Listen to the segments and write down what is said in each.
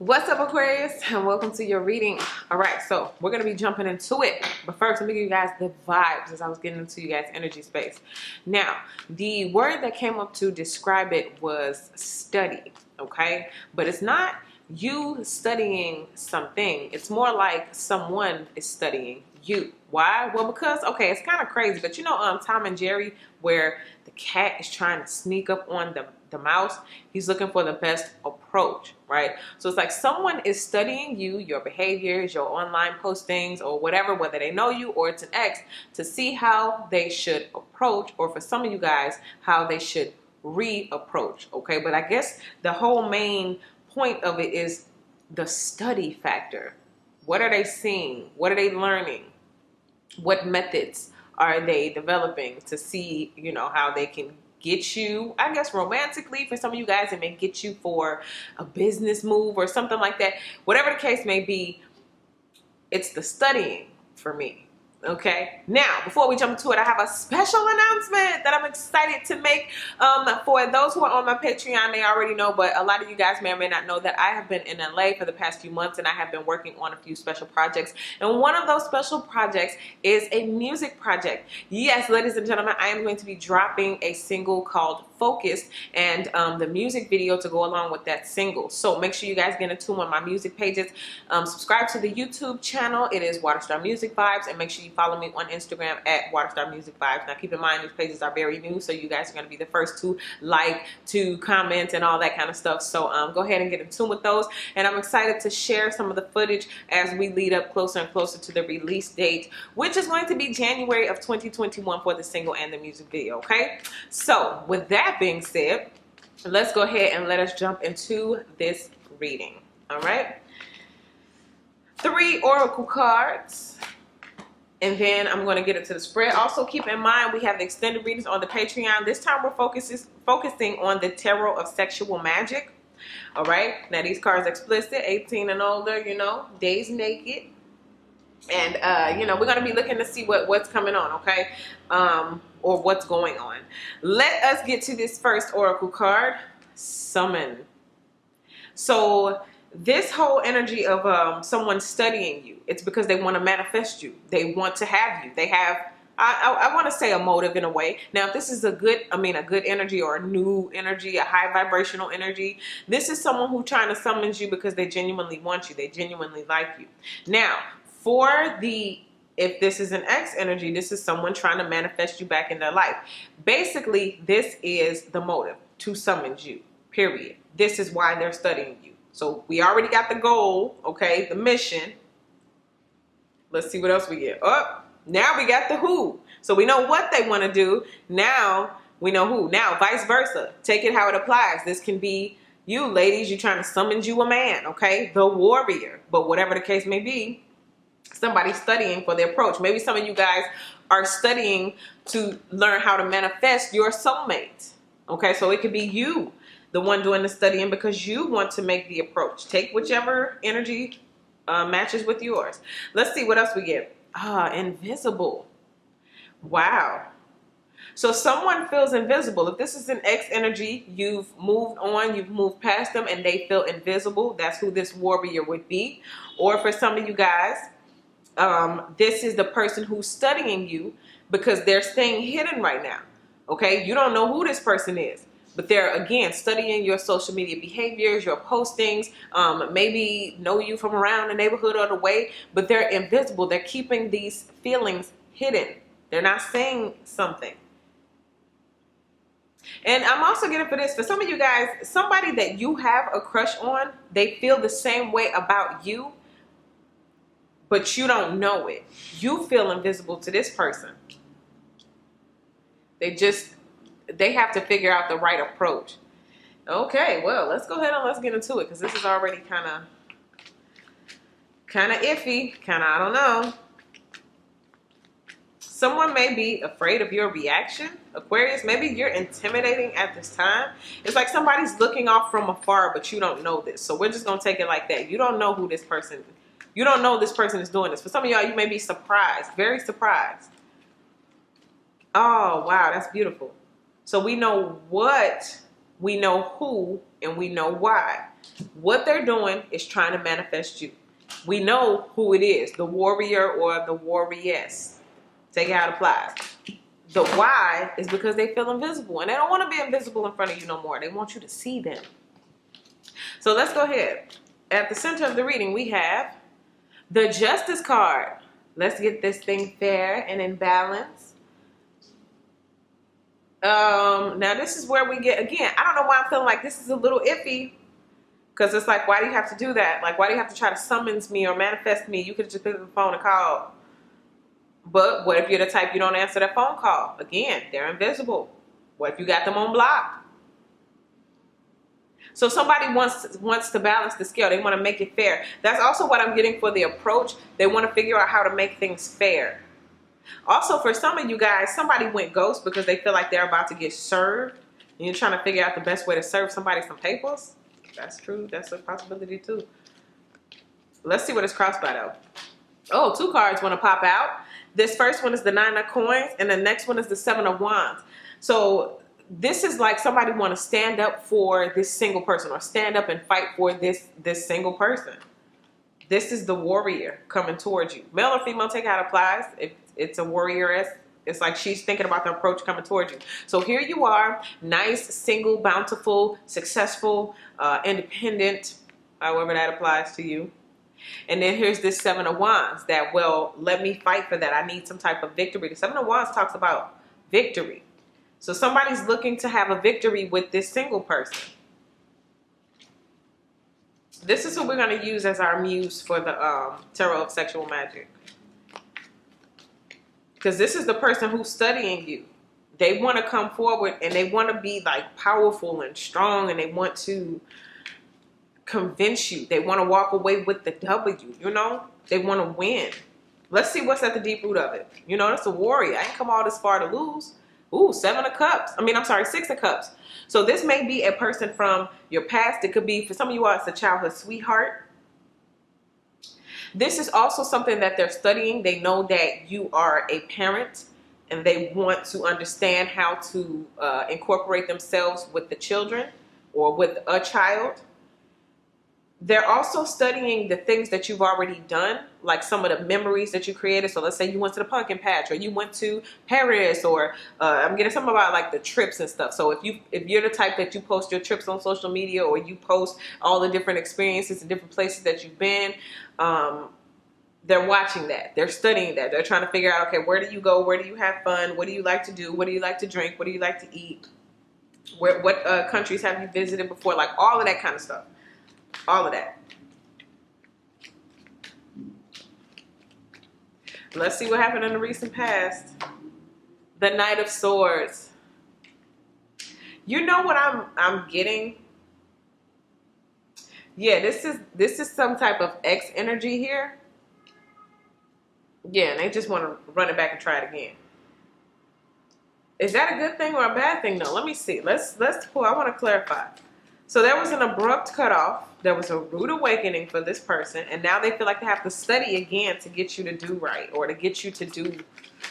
What's up, Aquarius, and welcome to your reading. All right, so we're going to be jumping into it, but first let me give you guys the vibes as I was getting into you guys' energy space. Now, the word that came up to describe it was study, okay? But it's not you studying something. It's more like someone is studying you. Why? Well, because, okay, it's kind of crazy, but you know Tom and Jerry, where the cat is trying to sneak up on the mouse. He's looking for the best approach, right? So it's like someone is studying you, your behaviors, your online postings, or whatever, whether they know you or it's an ex, to see how they should approach, or for some of you guys, how they should re-approach, okay? But I guess the whole main point of it is the study factor. What are they seeing? What are they learning? What methods are they developing to see, you know, how they can get you, I guess romantically. For some of you guys, it may get you for a business move or something like that. Whatever the case may be, it's the studying for me. Okay, now before we jump into it, I have a special announcement that I'm excited to make. For those who are on my Patreon, they already know, but a lot of you guys may or may not know that I have been in LA for the past few months, and I have been working on a few special projects. And one of those special projects is a music project. Yes, ladies and gentlemen, I am going to be dropping a single called Focused, and the music video to go along with that single. So make sure you guys get in tune on my music pages. Subscribe to the YouTube channel. It is Waterstar Music Vibes, and make sure you follow me on Instagram at Waterstar Music Vibes. Now keep in mind, these pages are very new, so you guys are going to be the first to like, to comment, and all that kind of stuff. So go ahead and get in tune with those. And I'm excited to share some of the footage as we lead up closer and closer to the release date, which is going to be January of 2021 for the single and the music video. Okay, so with that being said, let's go ahead and let us jump into this reading. All right, 3 oracle cards, and then I'm going to get into the spread. Also, keep in mind, we have the extended readings on the Patreon. This time we're focusing on the Tarot of Sexual Magic. All right, now these cards explicit, 18 and older, you know, days naked. And, you know, we're going to be looking to see what's coming on, okay, or what's going on. Let us get to this first oracle card, Summon. So this whole energy of someone studying you, it's because they want to manifest you. They want to have you. They have, I want to say, a motive in a way. Now, if this is a good energy, or a new energy, a high vibrational energy, this is someone who's trying to summon you because they genuinely want you. They genuinely like you. Now, if this is an ex energy, this is someone trying to manifest you back in their life. Basically, this is the motive, to summon you, period. This is why they're studying you. So we already got the goal, okay, the mission. Let's see what else we get. Oh, now we got the who. So we know what they want to do. Now we know who. Now, vice versa. Take it how it applies. This can be you, ladies. You're trying to summon you a man, okay, the warrior. But whatever the case may be, somebody studying for the approach. Maybe some of you guys are studying to learn how to manifest your soulmate. Okay, so it could be you, the one doing the studying, because you want to make the approach. Take whichever energy matches with yours. Let's see what else we get. Invisible. Wow. So someone feels invisible. If this is an ex energy, you've moved on, you've moved past them, and they feel invisible. That's who this warrior would be. Or for some of you guys, this is the person who's studying you because they're staying hidden right now. Okay, you don't know who this person is, but they're, again, studying your social media behaviors, your postings, maybe know you from around the neighborhood or the way, but they're invisible. They're keeping these feelings hidden. They're not saying something. And I'm also getting for this, for some of you guys, somebody that you have a crush on, they feel the same way about you, but you don't know it. You feel invisible to this person. They have to figure out the right approach. Okay, well, let's go ahead and let's get into it, because this is already kind of iffy, I don't know. Someone may be afraid of your reaction, Aquarius. Maybe you're intimidating at this time. It's like somebody's looking off from afar, but you don't know this. So we're just going to take it like that. You don't know who this person is. You don't know this person is doing this. For some of y'all, you may be surprised, very surprised. Oh, wow, that's beautiful. So we know what, we know who, and we know why. What they're doing is trying to manifest you. We know who it is, the warrior or the warrioress. Take it how it applies. The why is because they feel invisible, and they don't want to be invisible in front of you no more. They want you to see them. So let's go ahead. At the center of the reading, we have the Justice card. Let's get this thing fair and in balance. Now this is where we get, again, I don't know why I'm feeling like this is a little iffy. Because it's like, why do you have to do that? Like, why do you have to try to summons me or manifest me? You could have just picked up the phone and called. But what if you're the type you don't answer that phone call? Again, they're invisible. What if you got them on block? So somebody wants to balance the scale. They want to make it fair. That's also what I'm getting for the approach. They want to figure out how to make things fair. Also, for some of you guys, somebody went ghost because they feel like they're about to get served. And you're trying to figure out the best way to serve somebody some papers. That's true. That's a possibility too. Let's see what it's crossed by though. Oh, 2 cards want to pop out. This first one is the 9 of coins, and the next one is the 7 of wands. So this is like somebody want to stand up for this single person, or stand up and fight for this single person. This is the warrior coming towards you. Male or female, take how it applies. If it's a warrioress, it's like she's thinking about the approach coming towards you. So here you are, nice, single, bountiful, successful, independent, however that applies to you. And then here's this 7 of wands that, well, let me fight for that. I need some type of victory. The 7 of wands talks about victory. So somebody's looking to have a victory with this single person. This is what we're going to use as our muse for the Tarot of Sexual Magic. Because this is the person who's studying you. They want to come forward and they want to be like powerful and strong, and they want to convince you. They want to walk away with the W, you know? They want to win. Let's see what's at the deep root of it. You know, that's a warrior. I ain't come all this far to lose. Ooh, 7 of cups. I mean, I'm sorry, 6 of cups. So this may be a person from your past. It could be, for some of you all, it's a childhood sweetheart. This is also something that they're studying. They know that you are a parent, and they want to understand how to incorporate themselves with the children or with a child. They're also studying the things that you've already done, like some of the memories that you created. So let's say you went to the pumpkin patch, or you went to Paris, or I'm getting something about like the trips and stuff. So if you're the type that you post your trips on social media, or you post all the different experiences and different places that you've been, they're watching that. They're studying that. They're trying to figure out, okay, where do you go? Where do you have fun? What do you like to do? What do you like to drink? What do you like to eat? What countries have you visited before? Like all of that kind of stuff. All of that. Let's see what happened in the recent past. The Knight of Swords. You know what I'm getting? Yeah, this is some type of X energy here. Yeah, and they just want to run it back and try it again. Is that a good thing or a bad thing? No, let me see. Let's pull. I want to clarify. So there was an abrupt cutoff. There was a rude awakening for this person, and now they feel like they have to study again to get you to do right, or to get you to do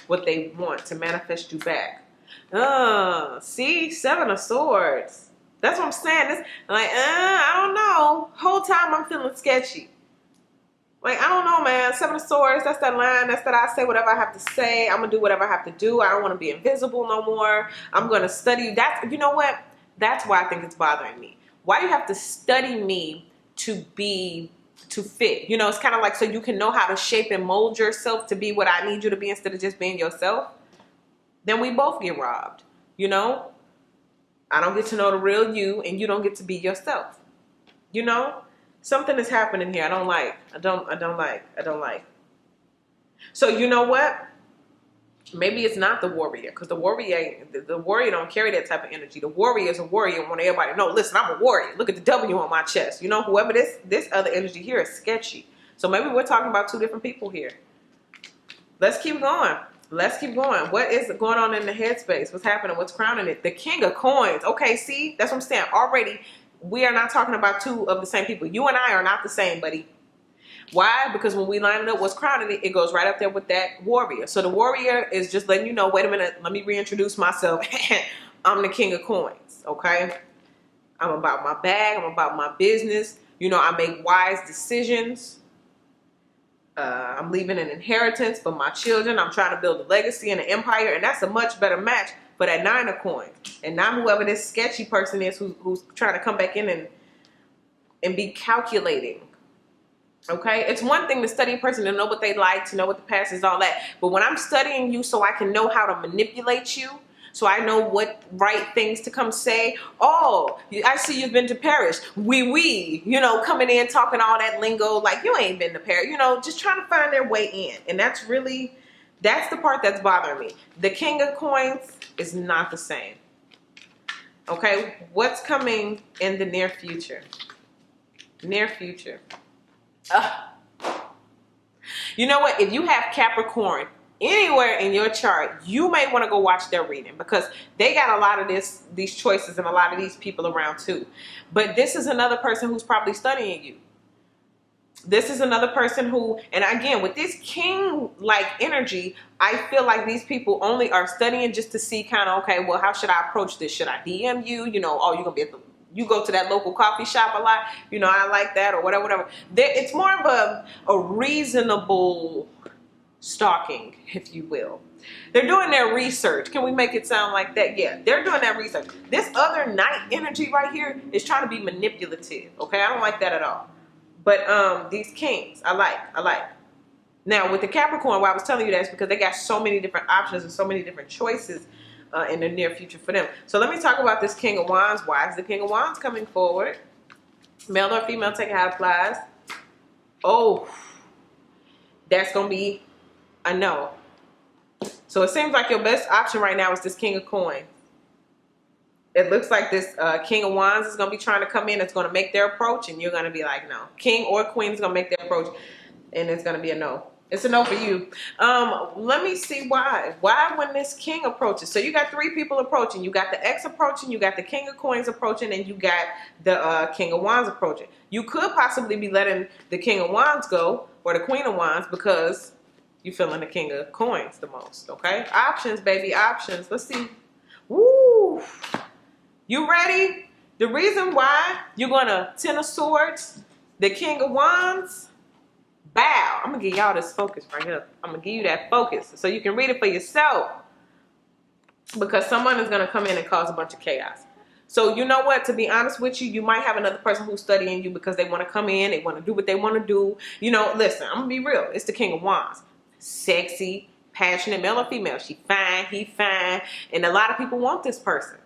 what they want, to manifest you back. See, 7 of Swords. That's what I'm saying. This, like, I don't know. Whole time I'm feeling sketchy. Like, I don't know, man. 7 of Swords, that's that line. That's that I say whatever I have to say. I'm going to do whatever I have to do. I don't want to be invisible no more. I'm going to study. You know what? That's why I think it's bothering me. Why do you have to study me to fit? You know, it's kind of like so you can know how to shape and mold yourself to be what I need you to be instead of just being yourself. Then we both get robbed, you know? I don't get to know the real you, and you don't get to be yourself. You know? Something is happening here I don't like. I don't like. So you know what? Maybe it's not the warrior, because the warrior don't carry that type of energy. The warrior is a warrior and want everybody to know, listen, I'm a warrior. Look at the W on my chest. You know, whoever this other energy here is sketchy. So maybe we're talking about 2 different people here. Let's keep going. Let's keep going. What is going on in the headspace? What's happening? What's crowning it? The King of Coins. Okay, see? That's what I'm saying. Already, we are not talking about 2 of the same people. You and I are not the same, buddy. Why? Because when we line it up what's crowning it, it goes right up there with that warrior. So the warrior is just letting you know, wait a minute, let me reintroduce myself. I'm the King of Coins, okay? I'm about my bag. I'm about my business. You know, I make wise decisions. I'm leaving an inheritance for my children. I'm trying to build a legacy and an empire. And that's a much better match for that 9 of coins. And not whoever this sketchy person is who's trying to come back in and be calculating. Okay? It's one thing to study a person, to know what they like, to know what the past is, all that. But when I'm studying you so I can know how to manipulate you, so I know what right things to come say. Oh, I see you've been to Paris. Oui. You know, coming in, talking all that lingo like you ain't been to Paris. You know, just trying to find their way in. And that's the part that's bothering me. The King of Coins is not the same. Okay, what's coming in the near future? Near future. You know what? If you have Capricorn anywhere in your chart, you may want to go watch their reading, because they got a lot of these choices and a lot of these people around too. But this is another person who's probably studying you. This is another person who, and again, with this king-like energy, I feel like these people only are studying just to see kind of, okay, well, how should I approach this? Should I DM you? You know, oh, you're going to be you go to that local coffee shop a lot. You know, I like that, or whatever. It's more of a reasonable stalking, if you will. They're doing their research. Can we make it sound like that? Yeah, they're doing that research. This other night energy right here is trying to be manipulative. Okay, I don't like that at all. But these kings, I like. Now with the Capricorn, why I was telling you that is because they got so many different options and so many different choices in the near future for them. So let me talk about this King of Wands. Why is the King of Wands coming forward? Male or female, take it how it applies. Oh, that's gonna be a no. So it seems like your best option right now is this King of Coins. It looks like this King of Wands is going to be trying to come in. It's going to make their approach, and you're going to be like, no. King or Queen is going to make their approach, and it's going to be a no. It's a no for you. Let me see why. Why when this King approaches? So you got 3 people approaching. You got the X approaching, you got the King of Coins approaching, and you got the King of Wands approaching. You could possibly be letting the King of Wands go, or the Queen of Wands, because you're feeling the King of Coins the most, okay? Options, baby, options. Let's see. Woo! You ready? The reason why you're going to 10 of Swords, the King of Wands, bow. I'm going to give y'all this focus right here. I'm going to give you that focus so you can read it for yourself, because someone is going to come in and cause a bunch of chaos. So you know what? To be honest with you, you might have another person who's studying you because they want to come in. They want to do what they want to do. You know, listen, I'm going to be real. It's the King of Wands. Sexy, passionate, male or female. She fine, he fine. And a lot of people want this person.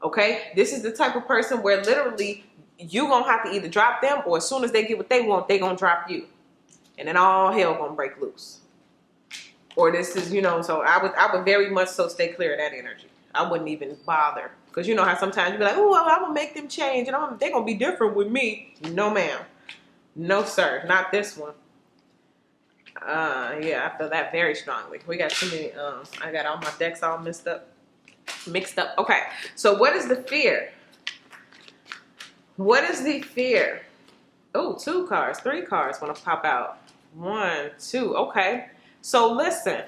Okay, this is the type of person where literally you're going to have to either drop them, or as soon as they get what they want, they're going to drop you. And then all hell going to break loose. Or this is, you know, so I would very much so stay clear of that energy. I wouldn't even bother. Because you know how sometimes you be like, oh, I'm going to make them change, and they're going to be different with me. No, ma'am. No, sir. Not this one. Yeah, I feel that very strongly. We got too many, I got all my decks all mixed up. Okay, so what is the fear? What is the fear? Oh, 2 cards, 3 cards want to pop out. 1, 2, okay. So listen,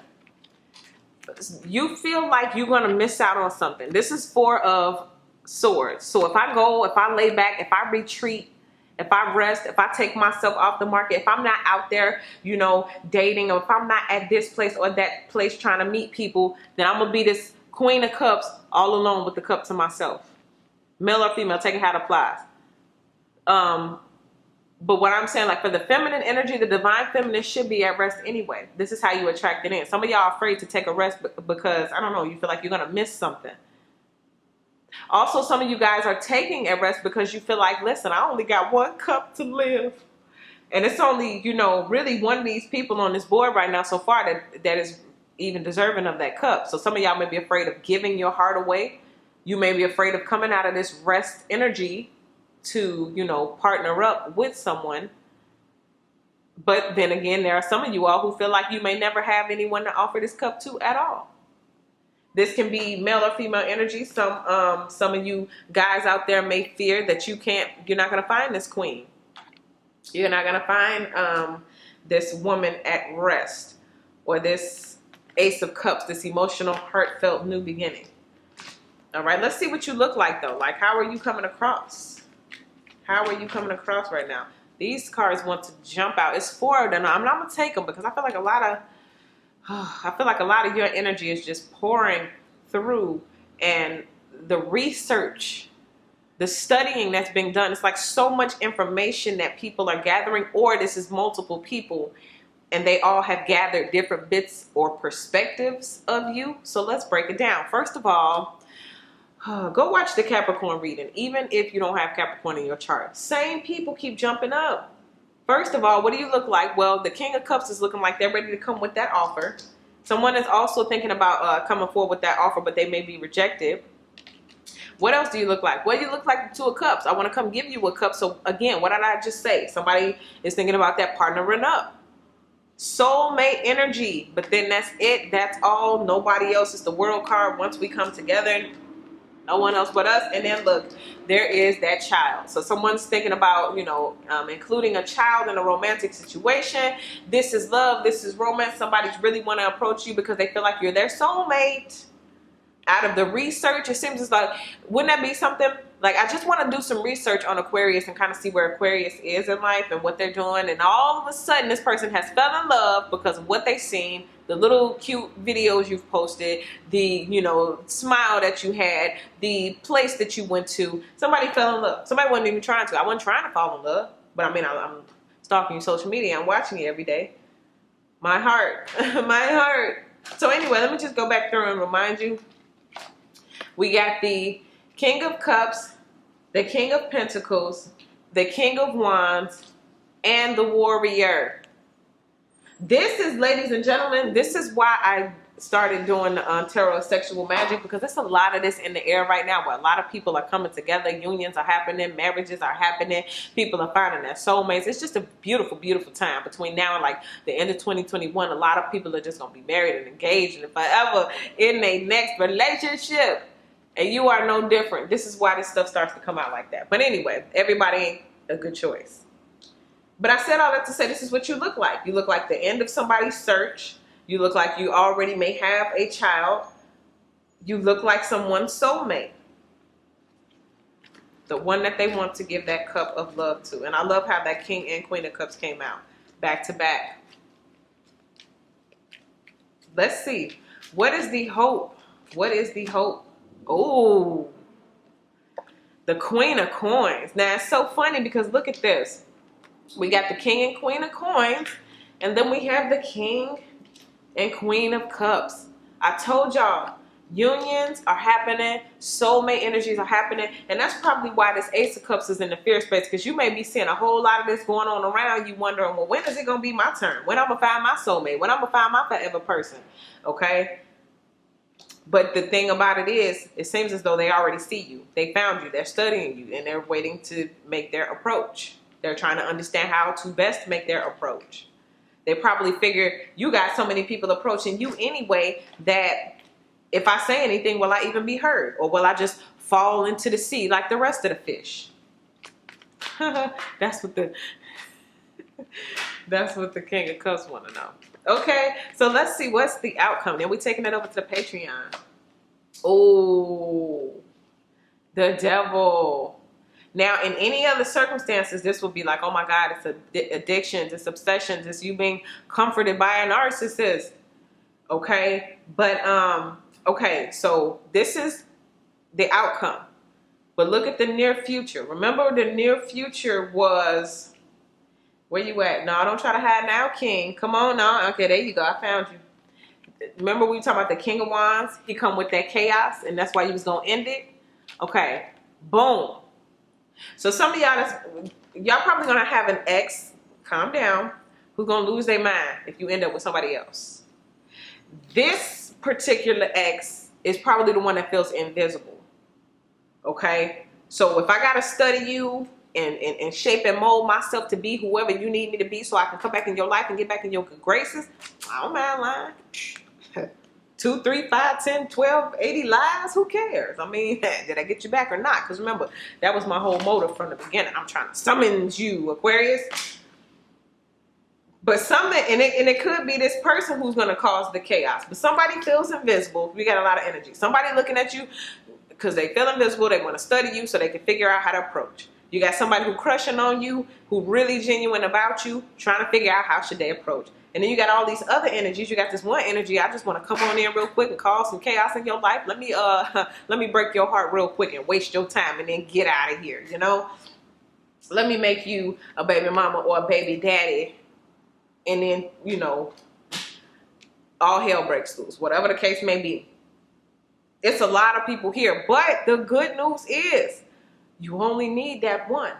you feel like you're going to miss out on something. This is 4 of Swords. So if I go, if I lay back, if I retreat, if I rest, if I take myself off the market, if I'm not out there, you know, dating, or if I'm not at this place or that place trying to meet people, then I'm going to be this Queen of Cups all alone with the cup to myself. Male or female, take it how it applies. But what I'm saying, like for the feminine energy, the divine feminine should be at rest anyway. This is how you attract it in. Some of y'all are afraid to take a rest because, I don't know, you feel like you're going to miss something. Also, some of you guys are taking a rest because you feel like, listen, I only got 1 cup to live. And it's only, you know, really one of these people on this board right now so far that is even deserving of that cup. So some of y'all may be afraid of giving your heart away. You may be afraid of coming out of this rest energy to, you know, partner up with someone. But then again, there are some of you all who feel like you may never have anyone to offer this cup to at all. This can be male or female energy. Some of you guys out there may fear that you're not going to find this queen. You're not going to find this woman at rest, or this Ace of Cups, this emotional, heartfelt new beginning. All right, let's see what you look like though. Like, how are you coming across? How are you coming across right now? These cards want to jump out. It's 4 of them. I'm gonna take them because I feel like a lot of your energy is just pouring through, and the research, the studying that's being done. It's like so much information that people are gathering, or this is multiple people and they all have gathered different bits or perspectives of you. So let's break it down. First of all, go watch the Capricorn reading, even if you don't have Capricorn in your chart. Same people keep jumping up. First of all, what do you look like? Well, the King of Cups is looking like they're ready to come with that offer. Someone is also thinking about coming forward with that offer, but they may be rejected. What else do you look like? Well, you look like the 2 of Cups. I want to come give you a cup. So again, what did I just say? Somebody is thinking about that partnering up. Soulmate energy, but then that's it. That's all. Nobody else. Is the World card. Once we come together, no one else but us. And then look, there is that child. So someone's thinking about, including a child in a romantic situation. This is love. This is romance. Somebody's really want to approach you because they feel like you're their soulmate. Out of the research, it seems as like, wouldn't that be something? Like, I just want to do some research on Aquarius and kind of see where Aquarius is in life and what they're doing. And all of a sudden, this person has fell in love because of what they've seen, the little cute videos you've posted, the, smile that you had, the place that you went to. Somebody fell in love. Somebody wasn't even trying to. I wasn't trying to fall in love. But I mean, I'm stalking your social media. I'm watching it every day. My heart. My heart. So anyway, let me just go back through and remind you. We got the King of Cups, the King of Pentacles, the King of Wands, and the Warrior. This is, ladies and gentlemen, this is why I started doing tarot sexual magic, because there's a lot of this in the air right now where a lot of people are coming together. Unions are happening. Marriages are happening. People are finding their soulmates. It's just a beautiful, beautiful time. Between now and like the end of 2021, a lot of people are just going to be married and engaged and forever in their next relationship. And you are no different. This is why this stuff starts to come out like that. But anyway, everybody ain't a good choice. But I said all that to say this is what you look like. You look like the end of somebody's search. You look like you already may have a child. You look like someone's soulmate. The one that they want to give that cup of love to. And I love how that King and Queen of Cups came out back to back. Let's see. What is the hope? What is the hope? Oh, the Queen of Coins. Now, it's so funny because look at this. We got the King and Queen of Coins, and then we have the King and Queen of Cups. I told y'all, unions are happening, soulmate energies are happening, and that's probably why this Ace of Cups is in the fear space, because you may be seeing a whole lot of this going on around you, wondering, well, when is it going to be my turn? When I'm going to find my soulmate? When I'm going to find my forever person? Okay? But the thing about it is, it seems as though they already see you. They found you. They're studying you, and they're waiting to make their approach. They're trying to understand how to best make their approach. They probably figure you got so many people approaching you anyway that if I say anything, will I even be heard? Or will I just fall into the sea like the rest of the fish? That's what the King of Cups want to know. Okay, so let's see what's the outcome. Then we're taking it over to the Patreon. Oh, the Devil. Now, in any other circumstances, this will be like, oh my God, it's addiction, it's obsession, it's you being comforted by a narcissist. Okay, but okay, so this is the outcome. But look at the near future. Remember, the near future was. Where you at? No, don't try to hide now, King. Come on now. Okay, there you go. I found you. Remember we were talking about the King of Wands? He come with that chaos, and that's why he was going to end it? Okay. Boom. So some of y'all probably going to have an ex, calm down, who's going to lose their mind if you end up with somebody else. This particular ex is probably the one that feels invisible. Okay? So if I got to study you, and shape and mold myself to be whoever you need me to be so I can come back in your life and get back in your good graces, I don't mind lying. 2, 3, 5, 10, 12, 80 lies, who cares? I mean, did I get you back or not? Because remember, that was my whole motive from the beginning. I'm trying to summon you, Aquarius. But something, and it could be this person who's going to cause the chaos. But somebody feels invisible. We got a lot of energy. Somebody looking at you, because they feel invisible. They want to study you so they can figure out how to approach. You got somebody who crushing on you, who really genuine about you, trying to figure out how should they approach. And then you got all these other energies. You got this one energy. I just want to come on in real quick and cause some chaos in your life. Let me break your heart real quick and waste your time and then get out of here, you know? Let me make you a baby mama or a baby daddy, and then, you know, all hell breaks loose, whatever the case may be. It's a lot of people here, but the good news is you only need that one,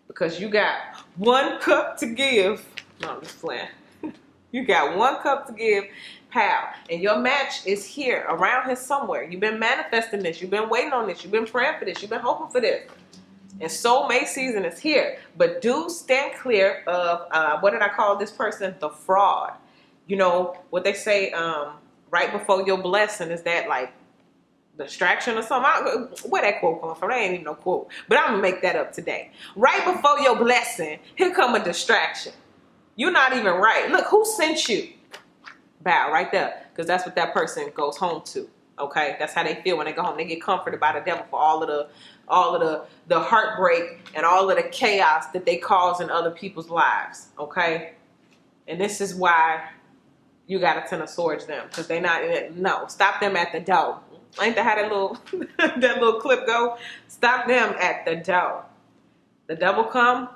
because you got 1 cup to give. No, I'm just playing. You got 1 cup to give, pal, and your match is here, around here somewhere. You've been manifesting this. You've been waiting on this. You've been praying for this. You've been hoping for this. And soulmate season is here. But do stand clear of, what did I call this person? The fraud. You know, what they say right before your blessing is that, like, distraction or something. Where that quote come from? That ain't even no quote. But I'm going to make that up today. Right before your blessing, here come a distraction. You're not even right. Look, who sent you? Bow right there. Because that's what that person goes home to. Okay? That's how they feel when they go home. They get comforted by the devil for all of the heartbreak and all of the chaos that they cause in other people's lives. Okay? And this is why you got to 10 of swords them. Because they not, no, stop them at the door. Ain't that how that little, that little clip go? Stop them at the door. The devil come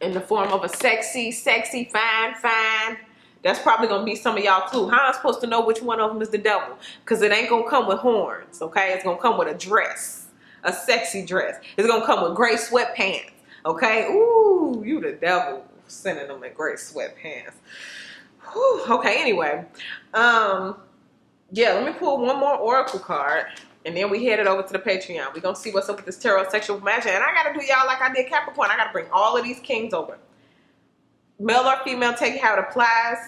in the form of a sexy, fine. That's probably going to be some of y'all too. How am I supposed to know which one of them is the devil? Because it ain't going to come with horns, okay? It's going to come with a dress, a sexy dress. It's going to come with gray sweatpants, okay? Ooh, you the devil sending them in gray sweatpants. Whew, okay, anyway. Yeah, let me pull one more oracle card. And then we headed over to the Patreon. We're going to see what's up with this tarot sexual magic. And I got to do y'all like I did Capricorn. I got to bring all of these kings over. Male or female, take it how it applies.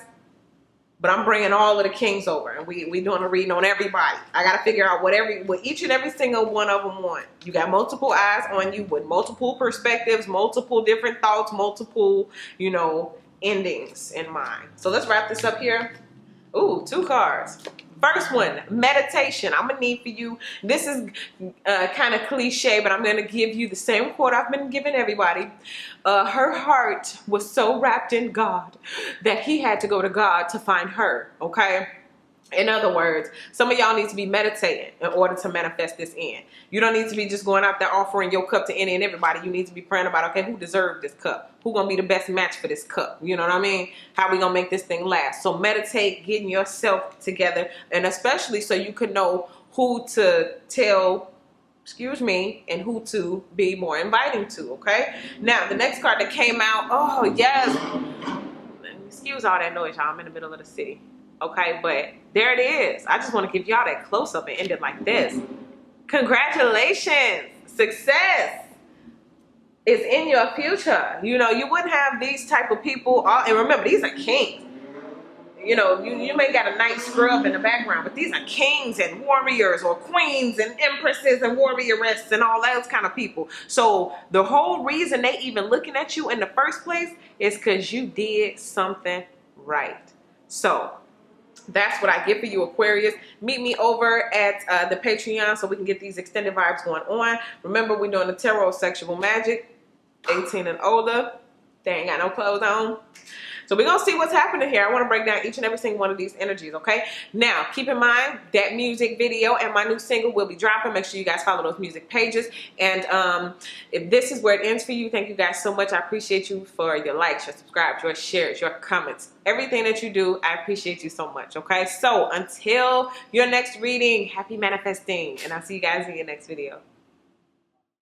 But I'm bringing all of the kings over. And we doing a reading on everybody. I got to figure out what each and every single one of them want. You got multiple eyes on you with multiple perspectives, multiple different thoughts, multiple, you know, endings in mind. So let's wrap this up here. Ooh, 2 cards. First one, meditation. I'm going to need for you. This is kind of cliche, but I'm going to give you the same quote I've been giving everybody. Her heart was so wrapped in God that he had to go to God to find her, okay? In other words, some of y'all need to be meditating in order to manifest this in. You don't need to be just going out there offering your cup to any and everybody. You need to be praying about, okay, who deserved this cup? Who gonna be the best match for this cup? You know what I mean? How we gonna make this thing last? So meditate, getting yourself together, and especially so you can know who to tell, excuse me, and who to be more inviting to, okay? Now, the next card that came out, oh, yes. Excuse all that noise, y'all. I'm in the middle of the city. Okay, but there it is. I just want to give y'all that close-up and end it like this. Congratulations. Success is in your future. You know, you wouldn't have these type of people. And remember, these are kings. You know, you may got a nice scrub in the background, but these are kings and warriors, or queens and empresses and warrioresses and all those kind of people. So the whole reason they even looking at you in the first place is because you did something right. So that's what I get for you, Aquarius. Meet me over at the Patreon so we can get these extended vibes going on. Remember, we're doing the tarot sexual magic, 18 and older. They ain't got no clothes on. So we're going to see what's happening here. I want to break down each and every single one of these energies, okay? Now, keep in mind that music video and my new single will be dropping. Make sure you guys follow those music pages. And if this is where it ends for you, thank you guys so much. I appreciate you for your likes, your subscribes, your shares, your comments. Everything that you do, I appreciate you so much, okay? So until your next reading, happy manifesting. And I'll see you guys in your next video.